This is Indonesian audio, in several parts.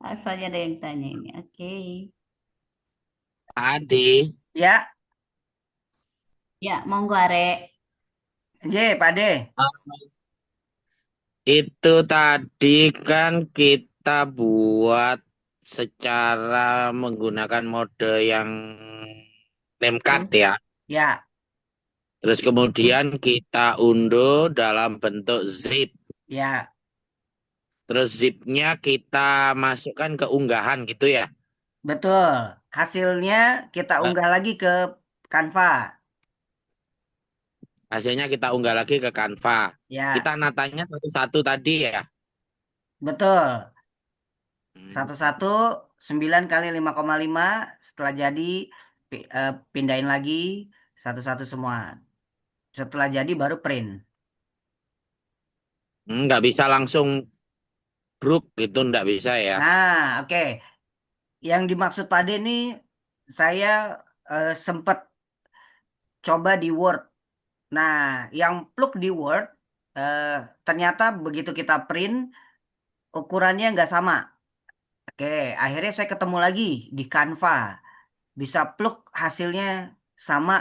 Asalnya ada yang tanya ini. Oke. Ade, Ya, Ya, monggo Arek. J, Pak D. itu tadi kan kita buat secara menggunakan mode yang name card Terus? ya. Ya, Terus kemudian kita unduh dalam bentuk zip. ya, Terus zipnya kita masukkan ke unggahan gitu ya. betul. Hasilnya kita Eh, unggah lagi ke Canva. Hasilnya kita unggah lagi ke Canva. Kita Ya, natanya satu-satu tadi ya. betul. Hmm. Satu-satu 9 kali 5,5 setelah jadi pindahin lagi satu-satu semua. Setelah jadi baru print. Nggak bisa langsung bruk gitu, nggak bisa ya. Nah, oke. Yang dimaksud Pak D ini saya sempat coba di Word. Nah, yang plug di Word eh, ternyata begitu kita print ukurannya nggak sama. Oke, akhirnya saya ketemu lagi di Canva. Bisa plug hasilnya sama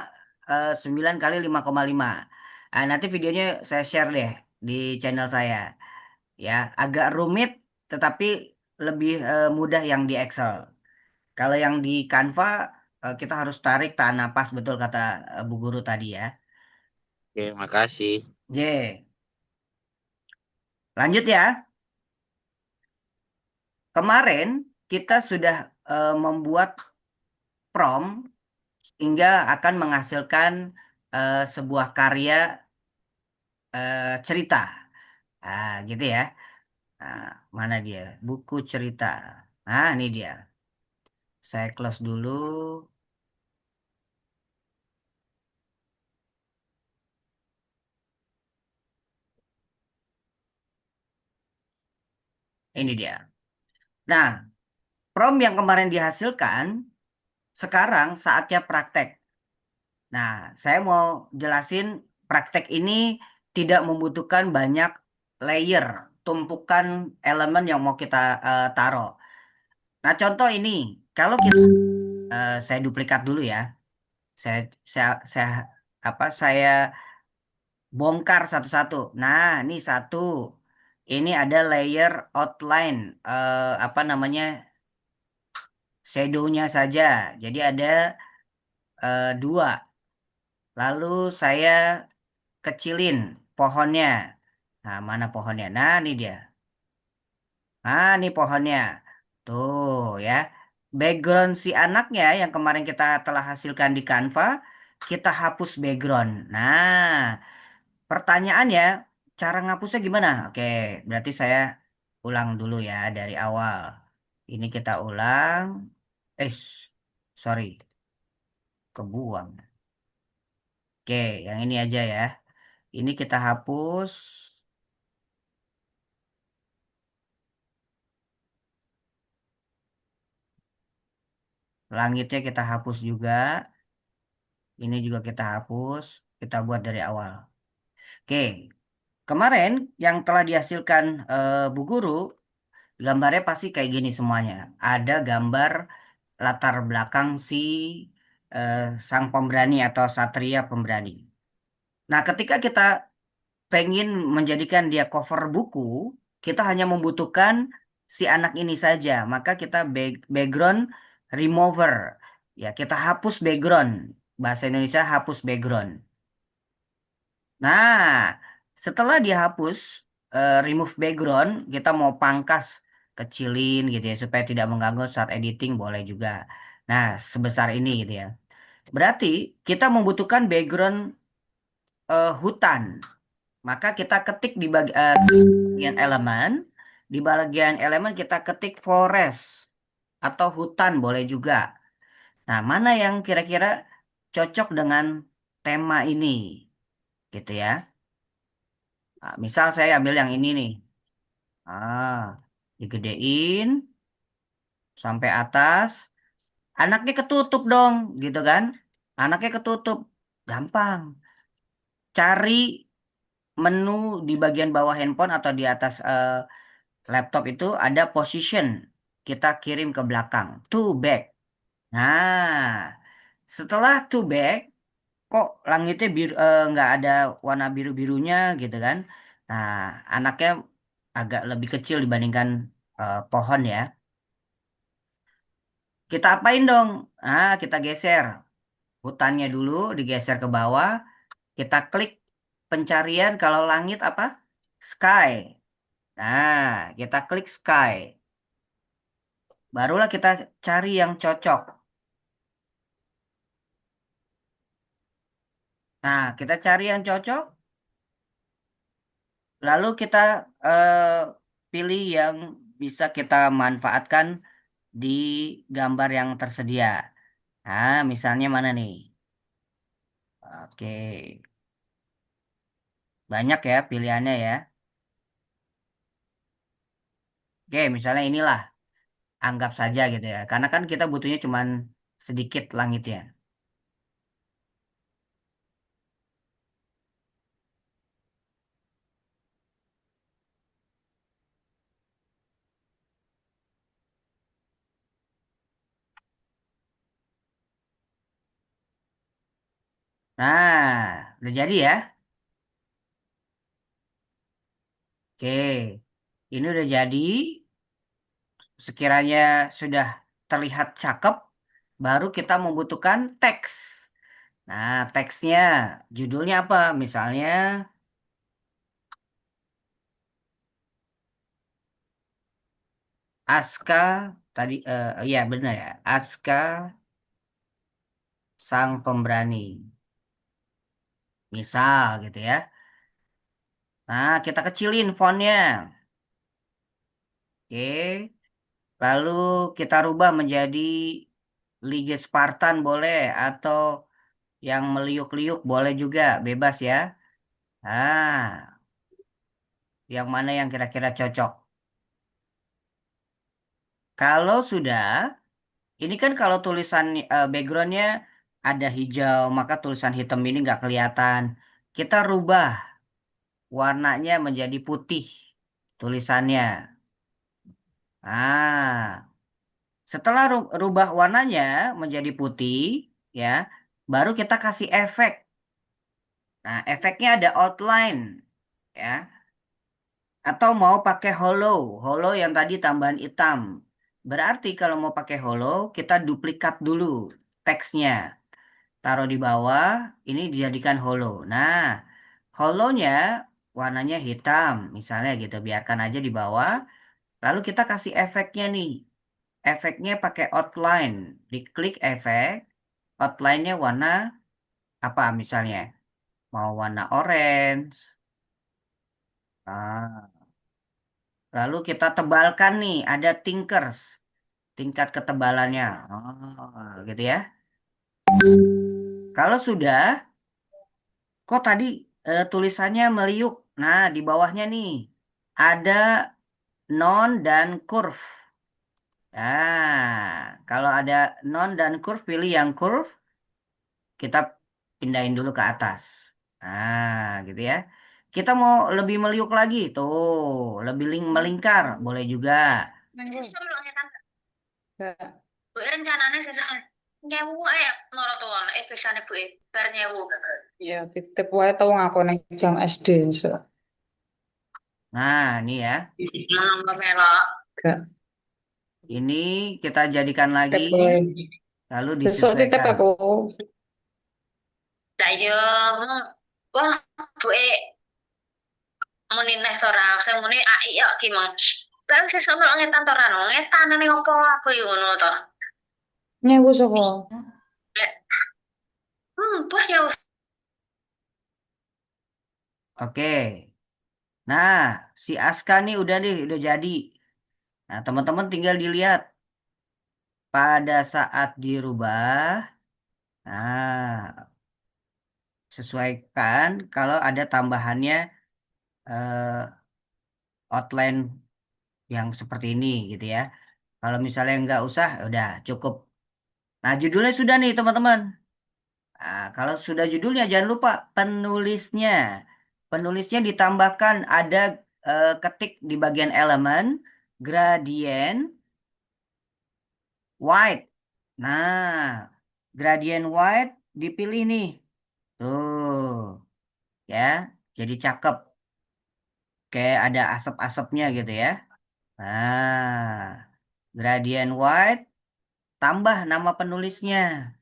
9 kali 5,5. Nah, nanti videonya saya share deh di channel saya. Ya, agak rumit tetapi lebih mudah yang di Excel. Kalau yang di Canva kita harus tarik tahan napas betul kata Bu Guru tadi ya. Oke, makasih. J, lanjut ya. Kemarin kita sudah membuat prompt hingga akan menghasilkan sebuah karya cerita. Ah, gitu ya. Nah, mana dia? Buku cerita. Nah, ini dia. Saya close dulu. Ini dia. Nah, prompt yang kemarin dihasilkan, sekarang saatnya praktek. Nah, saya mau jelasin praktek ini tidak membutuhkan banyak layer, tumpukan elemen yang mau kita taruh. Nah, contoh ini, kalau kita, saya duplikat dulu ya. Saya, saya saya bongkar satu-satu. Nah, ini satu. Ini ada layer outline, apa namanya, shadownya saja. Jadi ada dua. Lalu saya kecilin pohonnya. Nah, mana pohonnya? Nah, ini dia. Nah, ini pohonnya. Tuh ya. Background si anaknya yang kemarin kita telah hasilkan di Canva, kita hapus background. Nah, pertanyaannya, cara ngapusnya gimana? Oke, berarti saya ulang dulu ya dari awal. Ini kita ulang. Eh, sorry, kebuang. Oke, yang ini aja ya. Ini kita hapus. Langitnya kita hapus juga. Ini juga kita hapus. Kita buat dari awal. Oke, kemarin yang telah dihasilkan Bu Guru, gambarnya pasti kayak gini semuanya. Ada gambar latar belakang si eh, sang pemberani atau satria pemberani. Nah, ketika kita pengen menjadikan dia cover buku, kita hanya membutuhkan si anak ini saja. Maka kita background remover. Ya, kita hapus background. Bahasa Indonesia hapus background. Nah, setelah dihapus remove background, kita mau pangkas kecilin gitu ya supaya tidak mengganggu saat editing boleh juga. Nah, sebesar ini gitu ya. Berarti kita membutuhkan background hutan. Maka kita ketik di bagian elemen, di bagian elemen kita ketik forest atau hutan boleh juga. Nah, mana yang kira-kira cocok dengan tema ini gitu ya. Nah, misal saya ambil yang ini nih. Digedein sampai atas. Anaknya ketutup dong, gitu kan? Anaknya ketutup. Gampang. Cari menu di bagian bawah handphone atau di atas laptop itu ada position. kita kirim ke belakang. To back. Nah, setelah to back, kok langitnya biru, nggak ada warna biru-birunya gitu kan? Nah, anaknya agak lebih kecil dibandingkan pohon ya. Kita apain dong? Nah, kita geser hutannya dulu, digeser ke bawah. Kita klik pencarian kalau langit apa? Sky. Nah, kita klik sky. Barulah kita cari yang cocok. Nah, kita cari yang cocok, lalu kita pilih yang bisa kita manfaatkan di gambar yang tersedia. Nah, misalnya mana nih? Oke, banyak ya pilihannya ya. Oke, misalnya inilah, anggap saja gitu ya. Karena kan kita butuhnya cuman sedikit langitnya. Nah, udah jadi ya. Oke, ini udah jadi. Sekiranya sudah terlihat cakep, baru kita membutuhkan teks. Nah, teksnya judulnya apa? Misalnya Aska tadi ya benar ya. Aska Sang Pemberani. Misal gitu ya. Nah, kita kecilin fontnya. Oke. Lalu kita rubah menjadi Liga Spartan boleh atau yang meliuk-liuk boleh juga, bebas ya. Nah, yang mana yang kira-kira cocok? Kalau sudah, ini kan kalau tulisan backgroundnya ada hijau, maka tulisan hitam ini nggak kelihatan. Kita rubah warnanya menjadi putih tulisannya. Nah, setelah rubah warnanya menjadi putih, ya, baru kita kasih efek. Nah, efeknya ada outline, ya, atau mau pakai hollow, hollow yang tadi tambahan hitam. Berarti kalau mau pakai hollow, kita duplikat dulu teksnya. Taruh di bawah, ini dijadikan hollow. Nah, hollownya warnanya hitam, misalnya gitu. Biarkan aja di bawah. Lalu kita kasih efeknya nih. Efeknya pakai outline. Diklik efek, outline-nya warna apa misalnya? Mau warna orange. Ah, lalu kita tebalkan nih, ada Tinkers, tingkat ketebalannya. Oh, gitu ya. Kalau sudah, kok tadi tulisannya meliuk. Nah, di bawahnya nih ada non dan curve. Nah, kalau ada non dan curve, pilih yang curve, kita pindahin dulu ke atas. Nah, gitu ya. Kita mau lebih meliuk lagi, tuh, lebih melingkar, boleh juga. Sistem lo ngetan. Bu rencananya sesuk nyewu ae maraton bisane Bu bar nyewu. Ya, titip wae tau ngakoni jam SD so. Nah, ini ya. Menang kemelok. Gak Ini kita jadikan lagi, titip wae. lalu Besok titip disesuaikan. aku. Lah yo wah Bu muni neh ora sing muni AI ya ki mang. Lah sesuk melok ngetan to ora no ngetanane opo aku yo ngono to. Nyewu saka. Tuh ya Oke. Nah, si Aska nih udah nih, udah jadi. Nah, teman-teman tinggal dilihat pada saat dirubah. Nah, sesuaikan kalau ada tambahannya eh, outline yang seperti ini gitu ya. Kalau misalnya nggak usah, udah cukup. Nah, judulnya sudah nih teman-teman. Nah, kalau sudah judulnya jangan lupa penulisnya. Penulisnya ditambahkan ada ketik di bagian elemen, gradien, white. Nah, gradient white dipilih nih. Tuh, ya. Jadi cakep. Kayak ada asap-asapnya gitu ya. Nah, gradient white tambah nama penulisnya.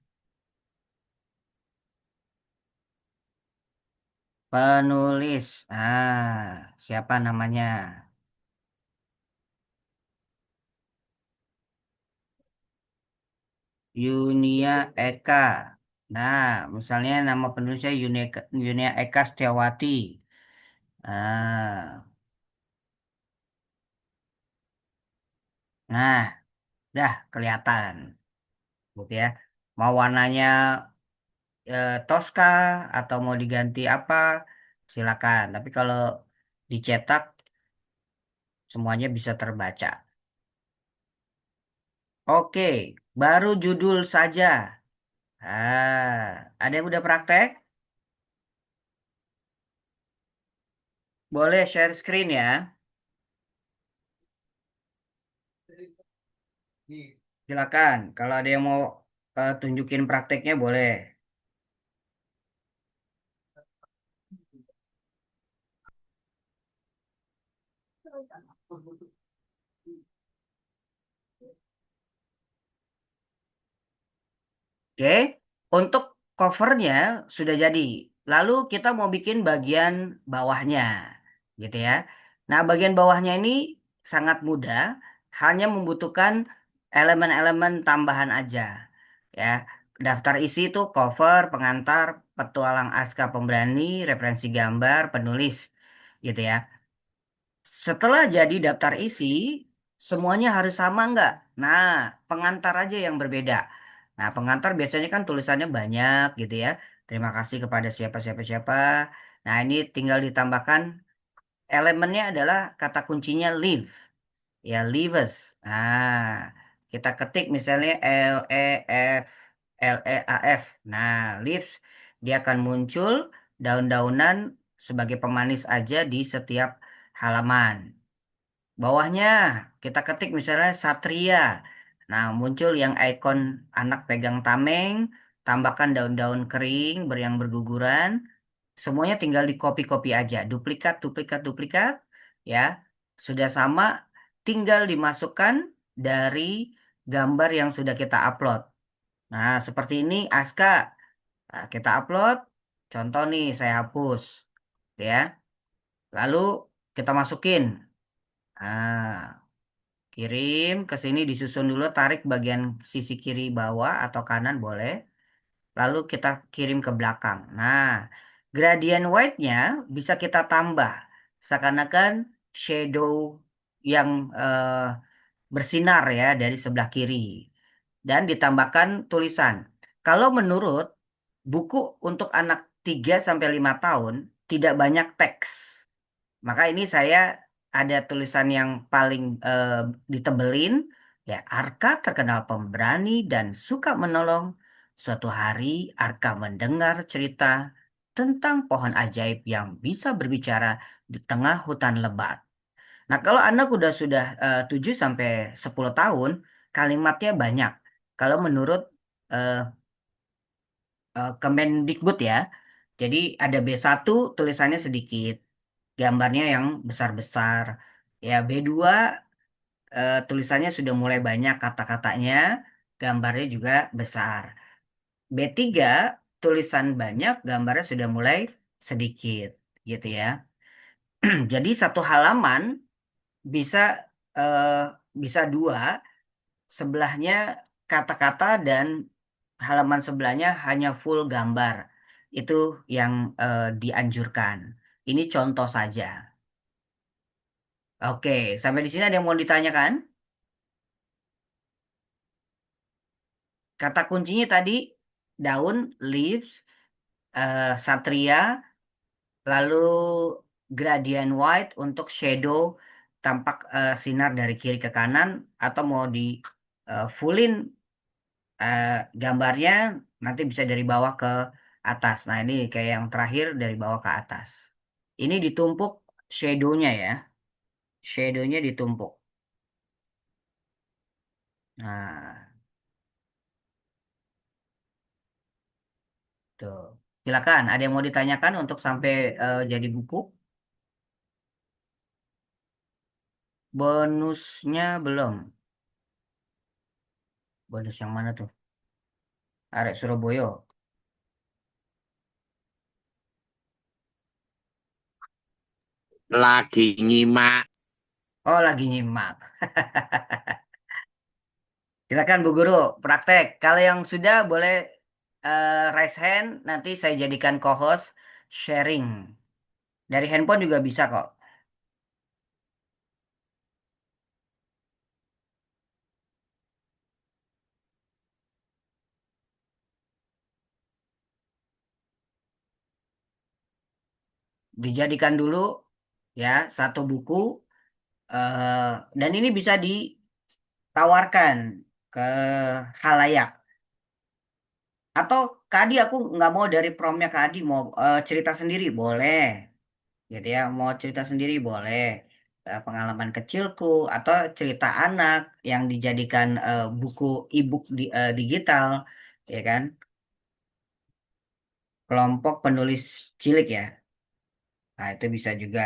Penulis. Nah, siapa namanya? Yunia Eka. Nah, misalnya nama penulisnya Yunia Eka Setiawati. Nah, nah, dah kelihatan, gitu ya. Mau warnanya Tosca atau mau diganti apa, silakan. Tapi kalau dicetak, semuanya bisa terbaca. Oke, baru judul saja. Ada yang udah praktek? Boleh share screen ya. Silakan. Kalau ada yang mau tunjukin prakteknya boleh. Oke, untuk covernya sudah jadi. Lalu kita mau bikin bagian bawahnya, gitu ya. Nah, bagian bawahnya ini sangat mudah, hanya membutuhkan elemen-elemen tambahan aja, ya. Daftar isi itu cover, pengantar, petualang Aska Pemberani, referensi gambar, penulis, gitu ya. Setelah jadi daftar isi, semuanya harus sama nggak? Nah, pengantar aja yang berbeda. Nah, pengantar biasanya kan tulisannya banyak gitu ya. Terima kasih kepada siapa siapa siapa. Nah, ini tinggal ditambahkan elemennya adalah kata kuncinya live. Ya, lives. Nah, kita ketik misalnya Leaf. Nah, leaves dia akan muncul daun-daunan sebagai pemanis aja di setiap halaman. Bawahnya kita ketik misalnya Satria. Nah, muncul yang ikon anak pegang tameng, tambahkan daun-daun kering yang berguguran. Semuanya tinggal di copy-copy aja, duplikat, duplikat, duplikat, ya. Sudah sama, tinggal dimasukkan dari gambar yang sudah kita upload. Nah, seperti ini Aska. Nah, kita upload, contoh nih saya hapus, ya. Lalu kita masukin. Nah, kirim ke sini disusun dulu, tarik bagian sisi kiri bawah atau kanan boleh. Lalu kita kirim ke belakang. Nah, gradient white-nya bisa kita tambah. Seakan-akan shadow yang bersinar ya dari sebelah kiri. Dan ditambahkan tulisan. Kalau menurut buku untuk anak 3 sampai 5 tahun tidak banyak teks. Maka ini saya ada tulisan yang paling ditebelin, ya, Arka terkenal pemberani dan suka menolong. Suatu hari Arka mendengar cerita tentang pohon ajaib yang bisa berbicara di tengah hutan lebat. Nah, kalau anak sudah 7 sampai 10 tahun, kalimatnya banyak. Kalau menurut eh, Kemendikbud ya. Jadi ada B1 tulisannya sedikit, gambarnya yang besar-besar. Ya, B2 tulisannya sudah mulai banyak kata-katanya, gambarnya juga besar. B3 tulisan banyak, gambarnya sudah mulai sedikit, gitu ya. Jadi satu halaman bisa eh, bisa dua, sebelahnya kata-kata dan halaman sebelahnya hanya full gambar. Itu yang dianjurkan. Ini contoh saja. Oke, sampai di sini ada yang mau ditanyakan? Kata kuncinya tadi daun, leaves, satria, lalu gradient white untuk shadow tampak sinar dari kiri ke kanan atau mau di fullin eh, gambarnya nanti bisa dari bawah ke atas. Nah, ini kayak yang terakhir dari bawah ke atas. Ini ditumpuk shadow-nya ya. Shadow-nya ditumpuk. Nah. Tuh. Silakan, ada yang mau ditanyakan untuk sampai jadi buku? Bonusnya belum. Bonus yang mana tuh? Arek Surabaya. Lagi nyimak. Oh, lagi nyimak. Silakan Bu Guru, praktek. Kalau yang sudah boleh raise hand, nanti saya jadikan co-host sharing. Dari handphone juga bisa kok. Dijadikan dulu ya satu buku eh, dan ini bisa ditawarkan ke halayak. Atau Kak Adi aku nggak mau dari promnya Kak Adi mau cerita sendiri boleh. Gitu ya, mau cerita sendiri boleh. Pengalaman kecilku atau cerita anak yang dijadikan buku e-book digital, ya kan? Kelompok penulis cilik ya. Nah, itu bisa juga.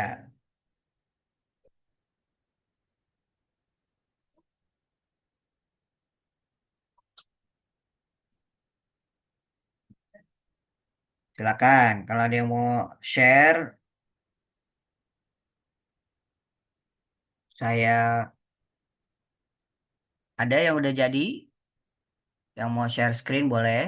Silakan. Kalau ada yang mau share, saya ada yang udah jadi, yang mau share screen boleh.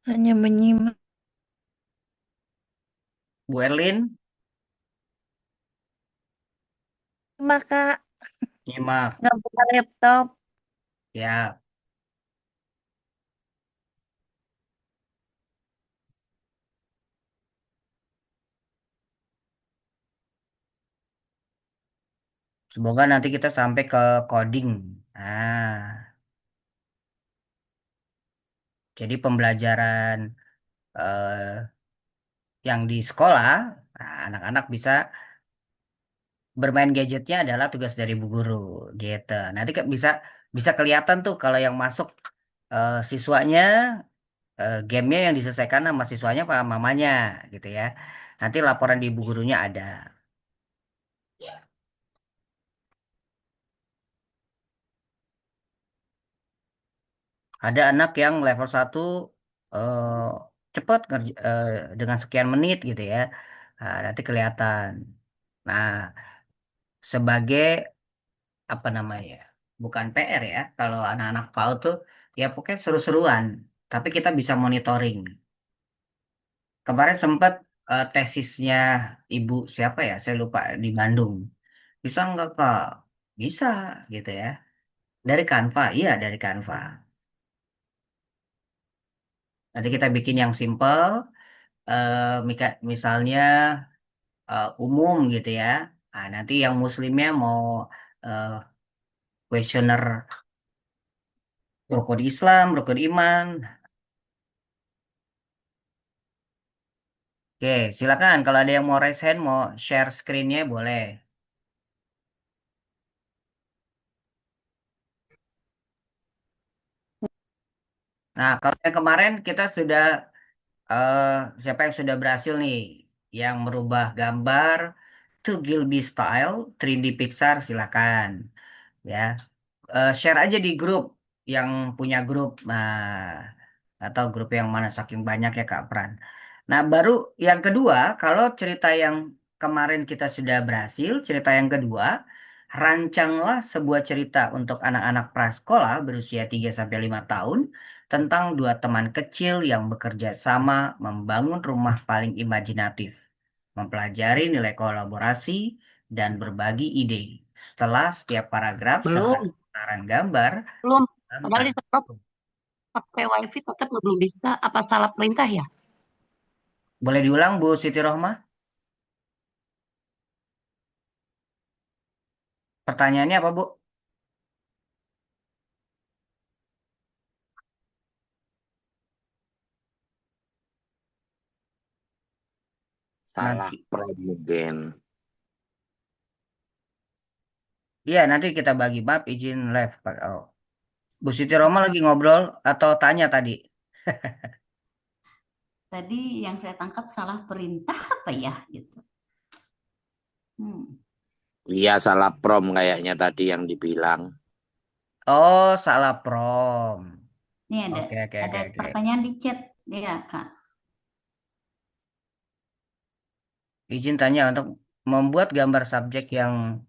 Hanya menyimak, Bu Erlin, Kak. nyimak. Nggak buka laptop. Ya, semoga nanti kita sampai ke coding. Nah, jadi pembelajaran eh, yang di sekolah, nah, anak-anak bisa bermain gadgetnya adalah tugas dari bu guru, gitu. Nanti bisa bisa kelihatan tuh kalau yang masuk siswanya, gamenya yang diselesaikan sama siswanya apa mamanya, gitu ya. Nanti laporan di ibu gurunya ada. Ada anak yang level 1 eh, cepat dengan sekian menit gitu ya. Nah, nanti kelihatan. Nah, sebagai apa namanya? Bukan PR ya. Kalau anak-anak PAUD tuh ya pokoknya seru-seruan. Tapi kita bisa monitoring. Kemarin sempat tesisnya ibu siapa ya? Saya lupa di Bandung. Bisa nggak Kak? Bisa gitu ya. Dari Canva, iya dari Canva. Nanti kita bikin yang simple, misalnya umum gitu ya. Nah, nanti yang muslimnya mau eh, kuesioner rukun Islam, rukun iman. Oke, silakan kalau ada yang mau raise hand, mau share screen-nya boleh. Nah, kalau yang kemarin kita sudah eh, siapa yang sudah berhasil nih yang merubah gambar to Gilby Style 3D Pixar silakan ya. Share aja di grup yang punya grup. Nah, atau grup yang mana saking banyak ya Kak Pran. Nah, baru yang kedua, kalau cerita yang kemarin kita sudah berhasil, cerita yang kedua, rancanglah sebuah cerita untuk anak-anak prasekolah berusia 3 sampai 5 tahun tentang dua teman kecil yang bekerja sama membangun rumah paling imajinatif, mempelajari nilai kolaborasi, dan berbagi ide. Setelah setiap paragraf serta Belum, seputaran gambar, belum. Padahal bentar. di stop pakai wifi tetap belum bisa. Apa salah perintah ya? Boleh diulang Bu Siti Rohmah? Pertanyaannya apa Bu? Salah Nanti. promogen. Iya, nanti kita bagi bab izin live, Pak. Oh. Bu Siti Roma lagi ngobrol atau tanya tadi? Tadi yang saya tangkap salah perintah apa ya gitu. Hmm. Iya, salah prom kayaknya tadi yang dibilang. Oh, salah prom. Ini Oke, oke, ada oke, oke. pertanyaan di chat ya, Kak. Izin tanya untuk membuat gambar subjek yang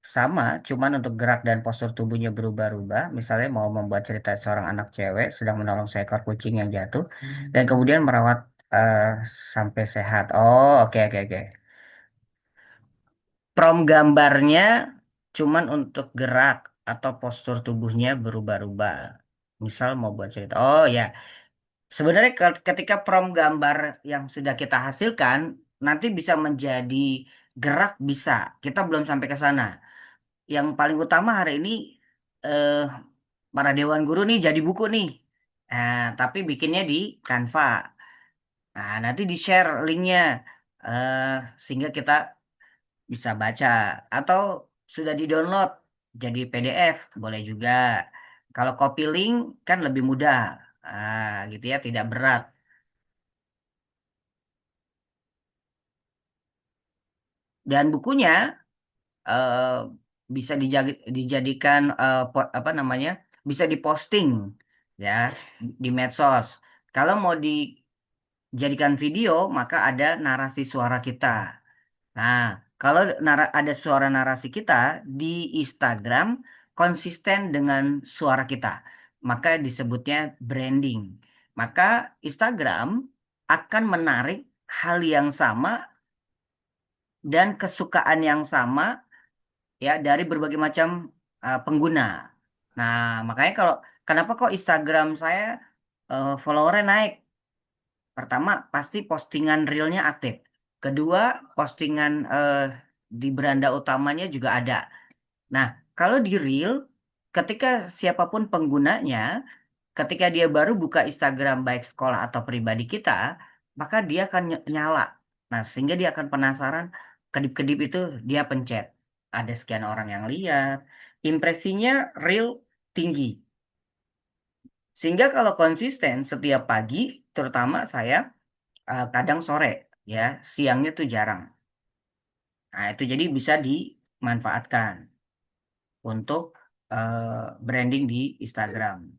sama, cuman untuk gerak dan postur tubuhnya berubah-ubah. Misalnya mau membuat cerita seorang anak cewek sedang menolong seekor kucing yang jatuh dan kemudian merawat eh, sampai sehat. Oh, oke, oke, oke. Prom gambarnya cuman untuk gerak atau postur tubuhnya berubah-ubah. Misal mau buat cerita. Oh ya, sebenarnya ketika prom gambar yang sudah kita hasilkan nanti bisa menjadi gerak bisa. Kita belum sampai ke sana. Yang paling utama hari ini eh, para dewan guru nih jadi buku nih. Nah, tapi bikinnya di Canva. Nah, nanti di-share linknya eh sehingga kita bisa baca atau sudah di-download jadi PDF boleh juga. Kalau copy link kan lebih mudah. Gitu ya, tidak berat. Dan bukunya eh, bisa dijadikan apa namanya? Bisa diposting ya di medsos. Kalau mau dijadikan video, maka ada narasi suara kita. Nah, kalau ada suara narasi kita di Instagram konsisten dengan suara kita, maka disebutnya branding. Maka Instagram akan menarik hal yang sama dan kesukaan yang sama ya dari berbagai macam pengguna. Nah, makanya kenapa kok Instagram saya followernya naik? Pertama, pasti postingan realnya aktif. Kedua, postingan di beranda utamanya juga ada. Nah, kalau di reel, ketika siapapun penggunanya, ketika dia baru buka Instagram baik sekolah atau pribadi kita, maka dia akan nyala. Nah, sehingga dia akan penasaran, kedip-kedip itu dia pencet. Ada sekian orang yang lihat, impresinya real tinggi. Sehingga kalau konsisten setiap pagi, terutama saya kadang sore, ya, siangnya tuh jarang. Nah, itu jadi bisa dimanfaatkan untuk branding di Instagram.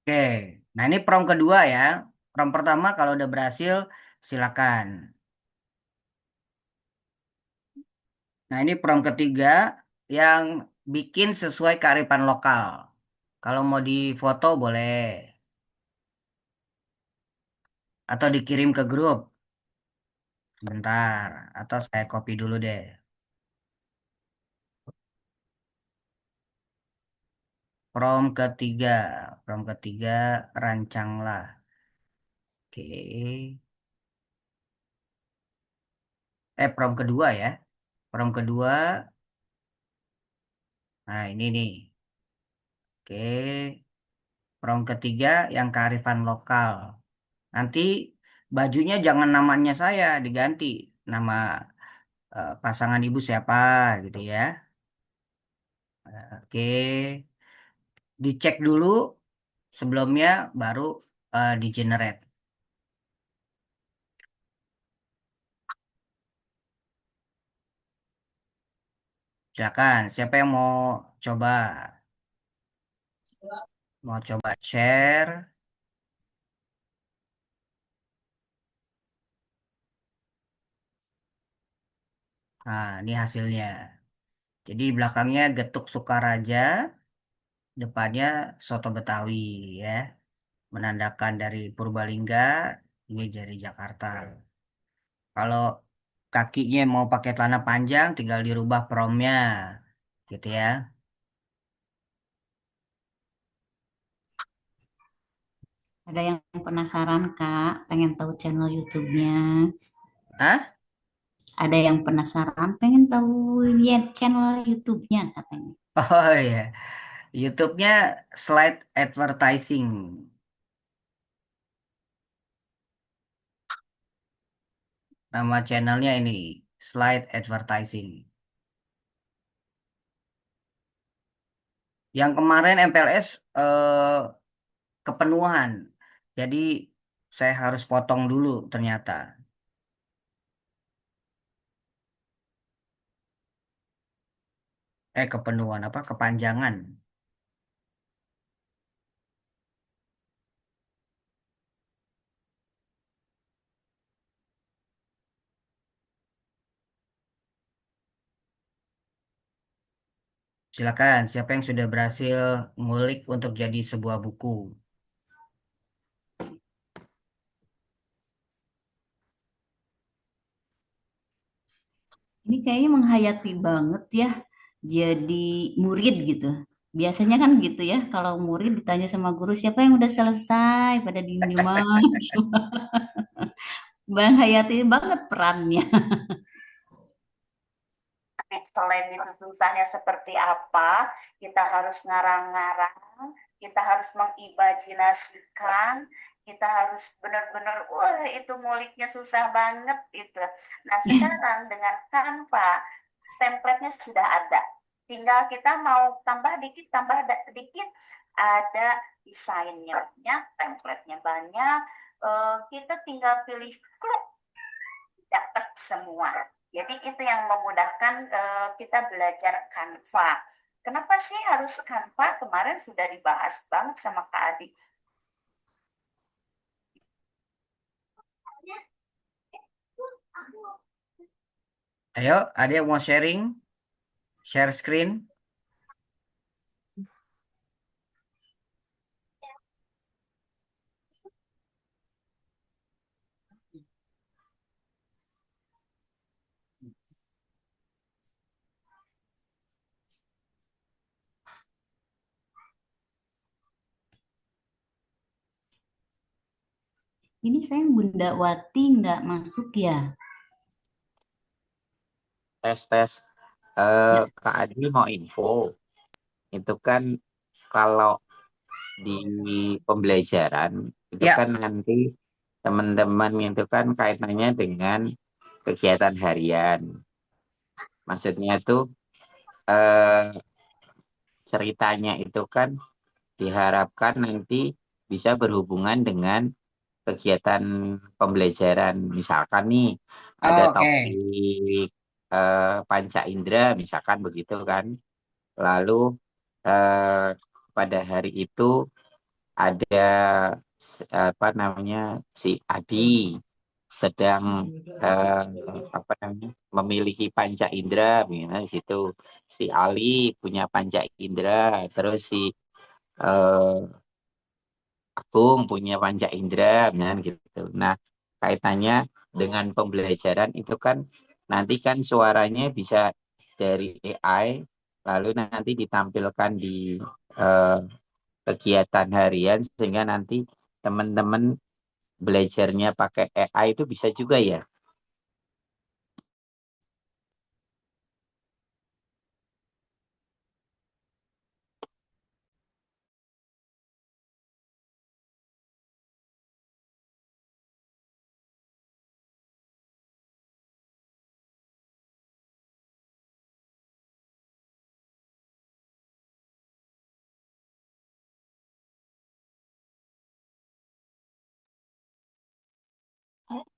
Oke, nah ini prompt kedua ya. Prompt pertama kalau udah berhasil, silakan. Nah ini prompt ketiga yang bikin sesuai kearifan lokal. Kalau mau difoto boleh, atau dikirim ke grup. Bentar, atau saya copy dulu deh. Prompt ketiga rancanglah. Oke. Prompt kedua ya. Prompt kedua, nah ini nih. Oke. Prompt ketiga yang kearifan lokal. Nanti bajunya jangan namanya saya diganti. Nama pasangan ibu siapa gitu ya. Oke. Dicek dulu sebelumnya baru di generate. Silakan, siapa yang mau coba? Mau coba share? Nah, ini hasilnya. Jadi belakangnya Getuk Sukaraja, depannya Soto Betawi ya. Menandakan dari Purbalingga, ini dari Jakarta. Kalau kakinya mau pakai celana panjang, tinggal dirubah promnya, gitu ya. Ada yang penasaran, Kak? Pengen tahu channel YouTube-nya? Hah? Ada yang penasaran, pengen tahu ya channel YouTube-nya katanya. Oh iya, YouTube-nya Slide Advertising. Nama channelnya ini Slide Advertising. Yang kemarin MPLS kepenuhan. Jadi saya harus potong dulu ternyata. Kepenuhan apa? Kepanjangan. Silakan, siapa yang sudah berhasil ngulik untuk jadi sebuah buku? Ini kayaknya menghayati banget ya jadi murid gitu. Biasanya kan gitu ya, kalau murid ditanya sama guru siapa yang udah selesai pada diem aja. Menghayati banget perannya. Selain itu susahnya seperti apa, kita harus ngarang-ngarang, kita harus mengimajinasikan, kita harus benar-benar, wah itu nguliknya susah banget itu. Nah sekarang dengan Canva, template-nya sudah ada. Tinggal kita mau tambah dikit, ada desainnya banyak, template-nya banyak, kita tinggal pilih klik, dapat semua. Jadi itu yang memudahkan kita belajar Canva. Kenapa sih harus Canva? Kemarin sudah dibahas banget sama Kak Adi. Ayo, ada yang mau sharing? Share screen? Ini saya Bunda Wati nggak masuk ya? Tes. Ya, Kak Adi mau info. Itu kan kalau di pembelajaran itu Ya, kan nanti teman-teman itu kan kaitannya dengan kegiatan harian. Maksudnya tuh eh, ceritanya itu kan diharapkan nanti bisa berhubungan dengan kegiatan pembelajaran. Misalkan nih ada oke. topik panca indera, misalkan begitu kan. Lalu eh, pada hari itu ada apa namanya si Adi sedang eh, apa namanya memiliki panca indera, ya, gitu. Si Ali punya panca indera, terus si eh, Agung punya panca indera, misalnya gitu. Nah, kaitannya dengan pembelajaran itu kan nanti kan suaranya bisa dari AI, lalu nanti ditampilkan di eh, kegiatan harian sehingga nanti teman-teman belajarnya pakai AI itu bisa juga ya.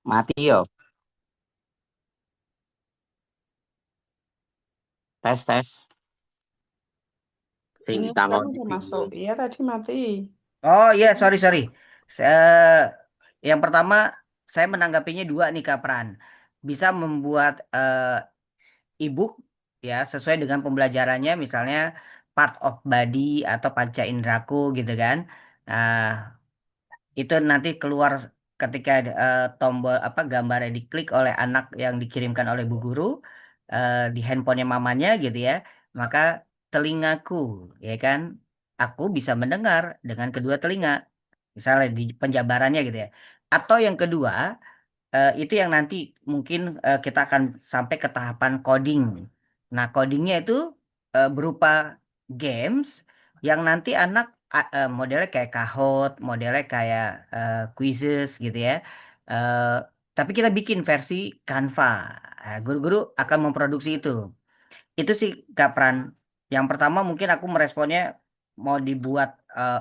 Mati yo, tes. Sing Ini sekarang tangon udah masuk. iki. Iya, tadi mati. Oh iya, sorry. Yang pertama, saya menanggapinya dua nih Kak Pran. Bisa membuat e-book ya sesuai dengan pembelajarannya, misalnya part of body atau panca indraku gitu kan. Nah, itu nanti keluar ketika tombol apa gambarnya diklik oleh anak yang dikirimkan oleh bu guru di handphonenya mamanya gitu ya, maka telingaku ya kan, aku bisa mendengar dengan kedua telinga misalnya di penjabarannya gitu ya. Atau yang kedua, itu yang nanti mungkin kita akan sampai ke tahapan coding. Nah, codingnya itu berupa games yang nanti anak modelnya kayak Kahoot, modelnya kayak quizzes gitu ya. Eh, tapi kita bikin versi Canva. Guru-guru akan memproduksi itu. Itu sih Kak Pran. Yang pertama mungkin aku meresponnya mau dibuat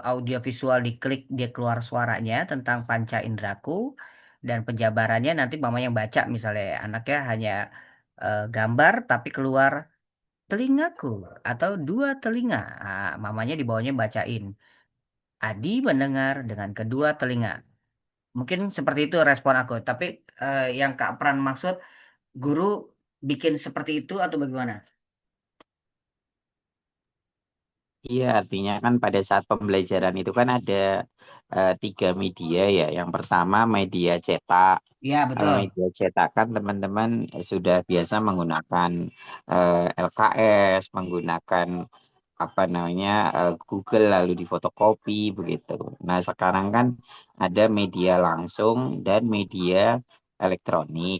audio visual diklik dia keluar suaranya tentang panca indraku dan penjabarannya nanti mama yang baca misalnya anaknya hanya gambar tapi keluar telingaku atau dua telinga. Mamanya di bawahnya bacain. Adi mendengar dengan kedua telinga. Mungkin seperti itu respon aku. Tapi yang Kak Pran maksud guru bikin seperti itu atau bagaimana? Iya, artinya kan pada saat pembelajaran itu kan ada 3 media ya. Yang pertama media cetak. Ya, Kalau betul. media cetak kan teman-teman sudah biasa menggunakan LKS, menggunakan apa namanya Google lalu difotokopi begitu. Nah, sekarang kan ada media langsung dan media elektronik.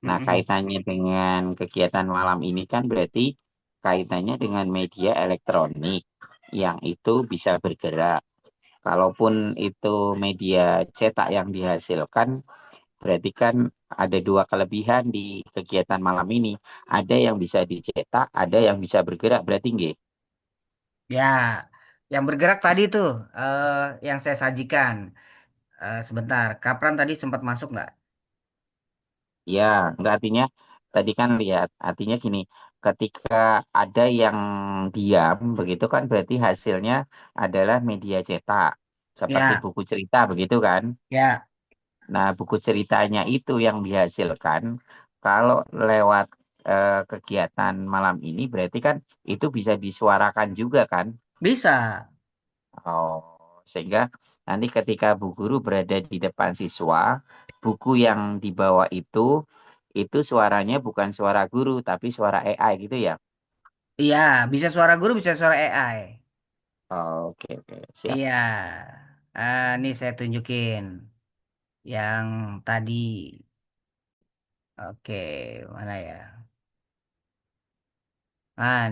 Nah, Mm-mm. kaitannya dengan kegiatan malam ini kan berarti kaitannya dengan media elektronik yang itu bisa bergerak. Kalaupun itu media cetak yang dihasilkan, berarti kan ada dua kelebihan di kegiatan malam ini. Ada yang bisa dicetak, ada yang bisa bergerak, berarti nggih. Ya, yang bergerak tadi tuh yang saya sajikan. Sebentar, Kapran tadi sempat masuk nggak? Ya, enggak artinya tadi kan lihat, artinya gini, ketika ada yang diam, begitu kan berarti hasilnya adalah media cetak, seperti Ya, buku cerita, begitu kan? ya, Nah, buku ceritanya itu yang dihasilkan, kalau lewat kegiatan malam ini, berarti kan itu bisa disuarakan juga kan? bisa. Oh, sehingga nanti ketika Bu Guru berada di depan siswa, buku yang dibawa itu suaranya bukan suara guru, tapi suara AI gitu ya. Iya, bisa suara guru, bisa suara AI. Oh, oke, oke, siap. Iya. Ini saya tunjukin yang tadi. Oke, mana ya?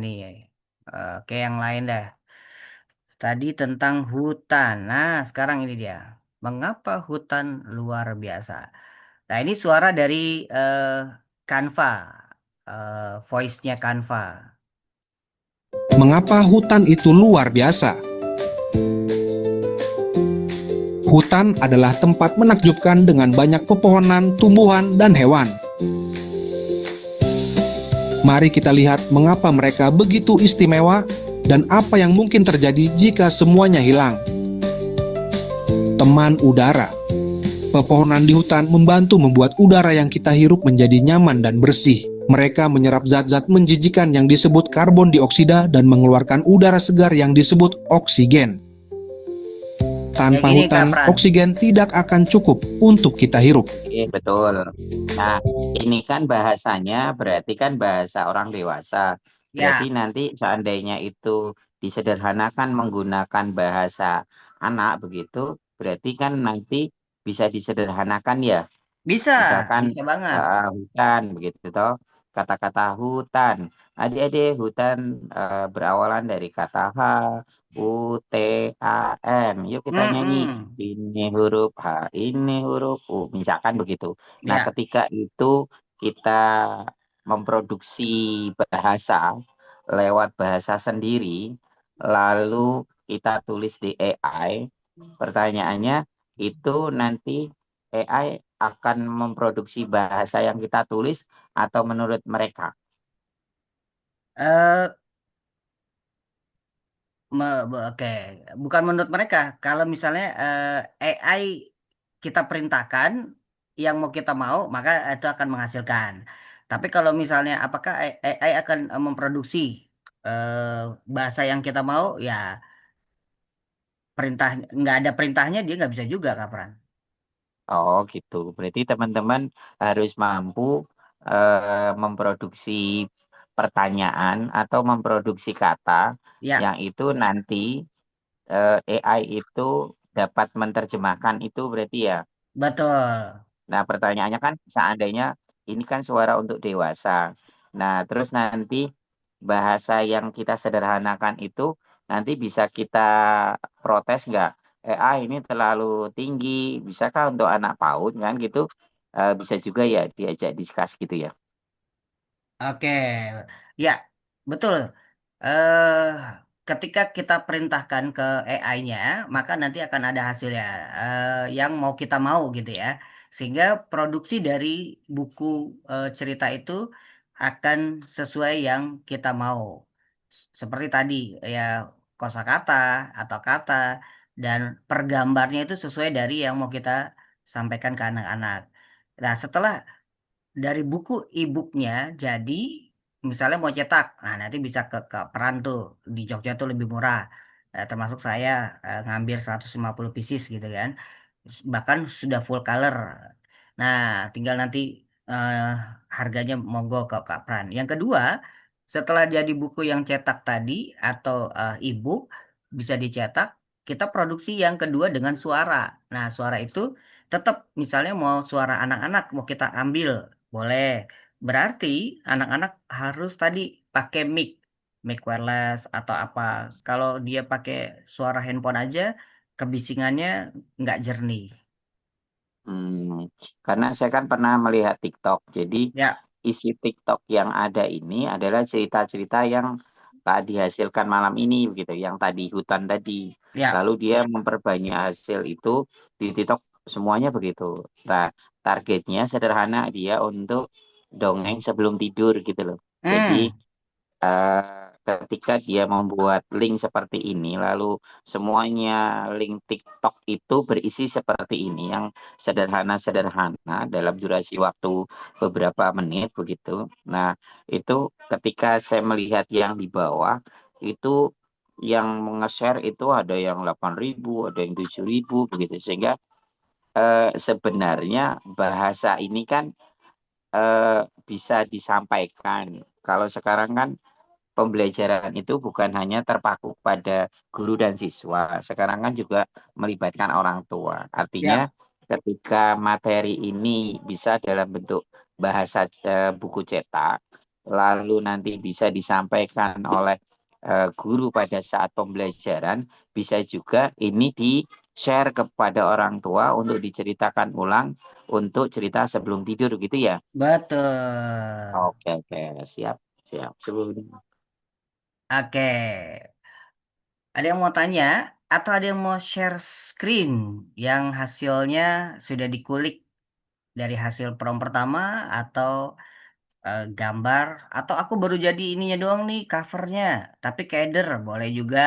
Nih. Oke, yang lain dah. Tadi tentang hutan. Nah, sekarang ini dia. Mengapa hutan luar biasa? Nah, ini suara dari Canva, voice-nya Canva. Mengapa hutan itu luar biasa? Hutan adalah tempat menakjubkan dengan banyak pepohonan, tumbuhan, dan hewan. Mari kita lihat mengapa mereka begitu istimewa dan apa yang mungkin terjadi jika semuanya hilang. Teman udara. Pepohonan di hutan membantu membuat udara yang kita hirup menjadi nyaman dan bersih. Mereka menyerap zat-zat menjijikan yang disebut karbon dioksida dan mengeluarkan udara segar yang disebut oksigen. Tanpa gini, hutan, Kak Pran. oksigen tidak akan cukup untuk kita hirup. Oke, betul. Nah, ini kan bahasanya berarti kan bahasa orang dewasa. Berarti Ya, nanti seandainya itu disederhanakan menggunakan bahasa anak begitu, berarti kan nanti bisa disederhanakan ya. bisa, Misalkan bisa banget. hutan begitu toh. Kata-kata hutan. Adik-adik hutan berawalan dari kata H, U, T, A, N. Yuk kita nyanyi. Mm-mm. Ini huruf H, ini huruf U. Misalkan begitu. Nah, Ya, ketika itu kita memproduksi bahasa lewat bahasa sendiri, lalu kita tulis di AI, pertanyaannya itu nanti AI akan memproduksi bahasa yang kita tulis atau menurut mereka? eh, oke, bukan menurut mereka. Kalau misalnya AI kita perintahkan yang mau kita mau, maka itu akan menghasilkan. Tapi kalau misalnya apakah AI akan memproduksi bahasa yang kita mau, ya perintah nggak ada perintahnya dia nggak bisa juga, Kapran. Oh gitu. Berarti teman-teman harus mampu memproduksi pertanyaan atau memproduksi kata Ya, yang itu nanti AI itu dapat menerjemahkan itu berarti ya. Betul. Nah, pertanyaannya kan seandainya ini kan suara untuk dewasa. Nah, terus nanti bahasa yang kita sederhanakan itu nanti bisa kita protes nggak? Ini terlalu tinggi, bisakah untuk anak PAUD kan gitu? Bisa juga ya diajak diskus gitu ya. Oke, ya, betul. eh Ketika kita perintahkan ke AI-nya, maka nanti akan ada hasilnya yang mau kita mau gitu ya. Sehingga produksi dari buku cerita itu akan sesuai yang kita mau. Seperti tadi ya, kosakata atau kata dan pergambarnya itu sesuai dari yang mau kita sampaikan ke anak-anak. Nah, setelah dari buku e-booknya jadi misalnya mau cetak, nah nanti bisa ke peran tuh di Jogja tuh lebih murah. Termasuk saya ngambil 150 pieces gitu kan, bahkan sudah full color. Nah, tinggal nanti eh, harganya monggo ke peran. Yang kedua, setelah jadi buku yang cetak tadi atau e-book bisa dicetak, kita produksi yang kedua dengan suara. Nah, suara itu tetap misalnya mau suara anak-anak mau kita ambil boleh. Berarti anak-anak harus tadi pakai mic wireless atau apa. Kalau dia pakai suara handphone aja, kebisingannya nggak jernih. Hmm, karena saya kan pernah melihat TikTok. Jadi Ya, isi TikTok yang ada ini adalah cerita-cerita yang tak dihasilkan malam ini begitu, yang tadi hutan tadi. ya. Lalu dia memperbanyak hasil itu di TikTok semuanya begitu. Nah, targetnya sederhana dia untuk dongeng sebelum tidur gitu loh. Jadi Hmm, ketika dia membuat link seperti ini, lalu semuanya link TikTok itu berisi seperti ini, yang sederhana-sederhana dalam durasi waktu beberapa menit begitu. Nah, itu ketika saya melihat yang di bawah, itu yang nge-share itu ada yang 8.000, ada yang 7.000 begitu. Sehingga sebenarnya bahasa ini kan bisa disampaikan. Kalau sekarang kan pembelajaran itu bukan hanya terpaku pada guru dan siswa, sekarang kan juga melibatkan orang tua. Artinya ya, ketika materi ini bisa dalam bentuk bahasa buku cetak, lalu nanti bisa disampaikan oleh guru pada saat pembelajaran, bisa juga ini di-share kepada orang tua untuk diceritakan ulang untuk cerita sebelum tidur gitu ya. betul. Oke, oke, siap, siap. Sebelum Oke. Ada yang mau tanya atau ada yang mau share screen yang hasilnya sudah dikulik dari hasil prom pertama atau gambar atau aku baru jadi ininya doang nih covernya tapi keder boleh juga.